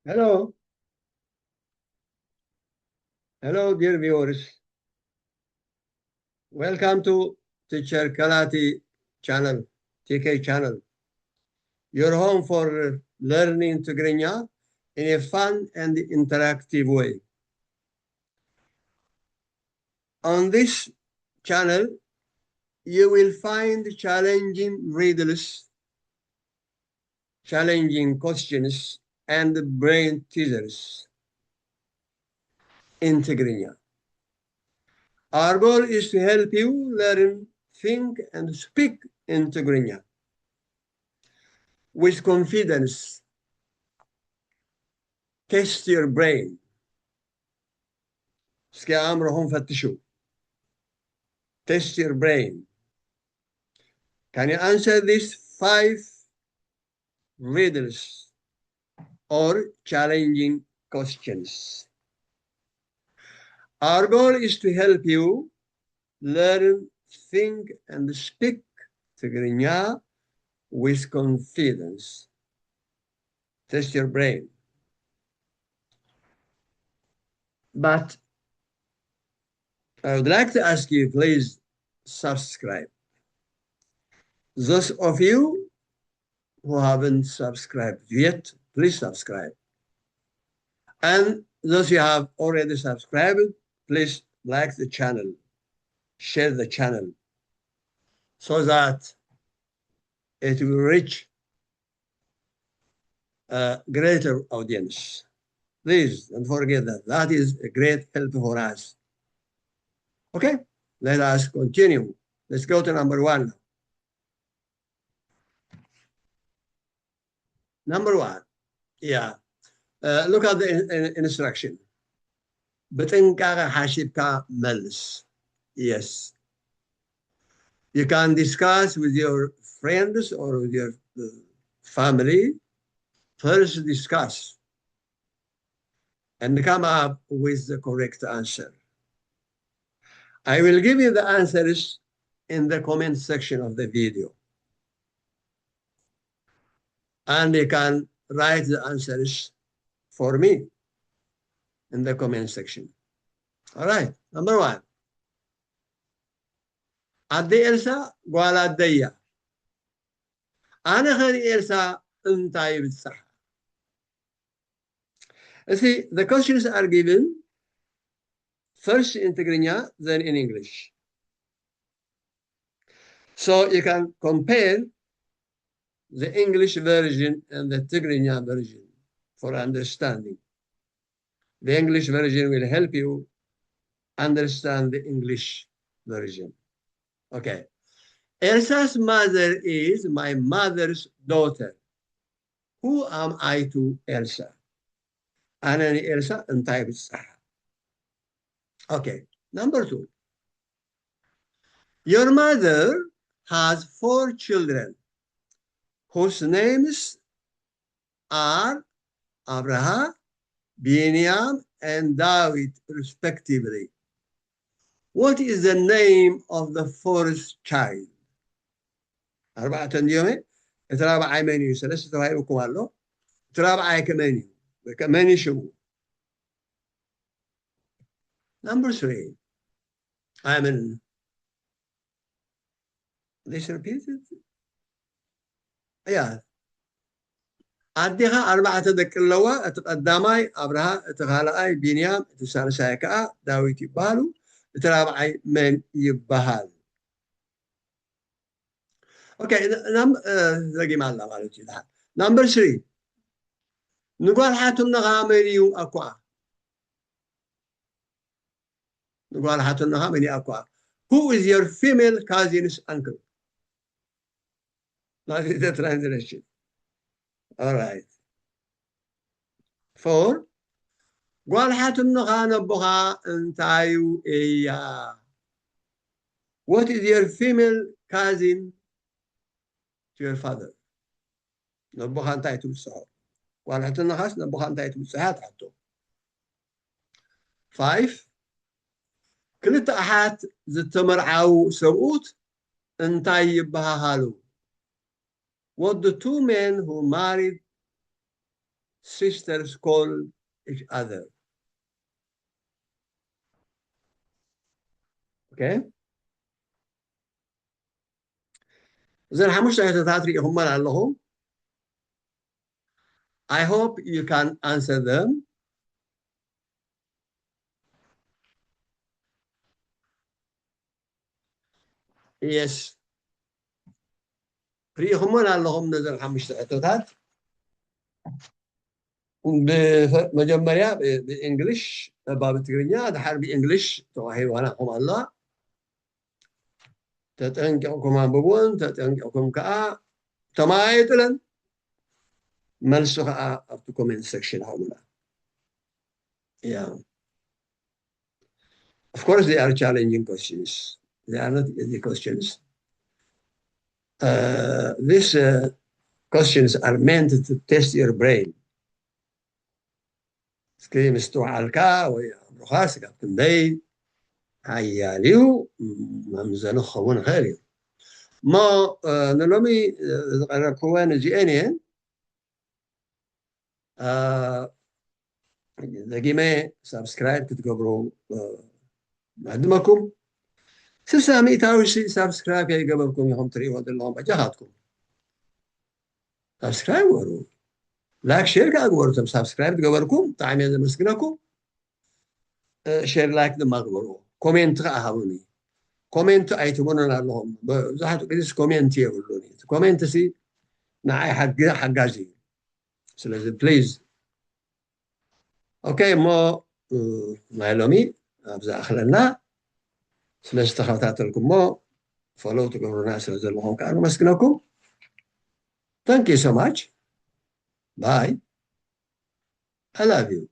Hello. Hello, dear viewers. Welcome to Teacher Kalati channel, TK channel. Your home for learning Tigrinya in a fun and interactive way. On this channel, you will find challenging riddles, challenging questions, and brain teasers in Tigrinya. Our goal is to help you learn, think, and speak in Tigrinya with confidence. Test your brain. اسكي عمرهم فتشوا. Test your brain. Can you answer these 5 riddles or challenging questions? Our goal is to help you learn, think, and speak Tigrinya with confidence. Test your brain. But I would like to ask you, please subscribe. Those of you who haven't subscribed yet, please subscribe. And those who have already subscribed, please like the channel, share the channel, so that it will reach a greater audience. Please don't forget that. That is a great help for us. Okay, let us continue. Let's go to number 1. Number 1, yeah. Look at the instruction. بتنقى حاسبك ملس. Yes. You can discuss with your friends or with your family. First discuss and come up with the correct answer. I will give you the answers in the comment section of the video. And you can write the answers for me in the comment section. All right, number 1. عدي إلسا قال عدي أنا خير إلسا أنتي بالصحة. See, the questions are given first in Tigrinya, then in English. So you can compare the English version and the Tigrinya version for understanding. The English version will help you understand the English version. Okay. Elsa's mother is my mother's daughter. Who am I to Elsa? أنا إلسا أنتي بالصحة. Okay. Number 2. Your mother has 4 children whose names are Abraham, Binyam, and David, respectively. What is the name of the 4th child? 4 يوم ترابع مني 3 هاي وكمالو ترابع كماني شو. Number 3. I mean, let's repeat it. Yeah. أديها 4 دكلوا أتقدماي أبرها أتغالاي بنيام تسالساي كا داويت يبالو ترابعي من يبهال. Okay, زي ما الله قالوا كذا. Number 3. نقول حاتم نغامريو أقوى. نقول حاتم نغامريو أقوى. Who is your female cousin's uncle? That is the translation. All right. 4. قال حاتم نغانا بها انتايو إيا. What is your female cousin to your father? نبغى انتاي تبصها. قال حاتم نغاس نبغى انتاي تبصها حتى. 5. كلت أحد زتمر عاو سبوت انتاي يبها هالو. What the 2 men who married sisters call each other. Okay? إذا حمشت هتتاتري هم لهم. I hope you can answer them. Yes. هم لهم نزل حمشت هتتات. بمجمريا بإنجليش باب التقرينيا هذا حرب إنجليش توهي وانا هم الله تتنقعكم عن ببون تتنقعكم كأ تمايتلن ملسوها up to comment section هؤلاء. Yeah. Of course they are challenging questions. They are not easy questions. These questions are meant to test your brain. سكريم استوى الكا ويخاس كابتن داي هياليو ممزنو خون غيري ما نلومي كوان جيانين دقيمة سبسكرايب تتقبروا معدمكم سسامي تاوشي سبسكرايب يا قبلكم يهم تري ود اللهم بجهاتكم سبسكرايب ورو لايك شير كاغورو سبسكرايب تقبلكم طعمي اذا مسكنكم شير لايك دماغورو كومنت اهوني كومنت ايتموننا لهم زحت قدس كومنت يقولوني كومنت سي نعي حقاجي سلازم بليز اوكي مو معلومي ابزا اخلنا سلاش تخاطات لكم مو فولو تقولوا ناس لهم كانوا مسكنكم. Thank you so much. Bye. I love you.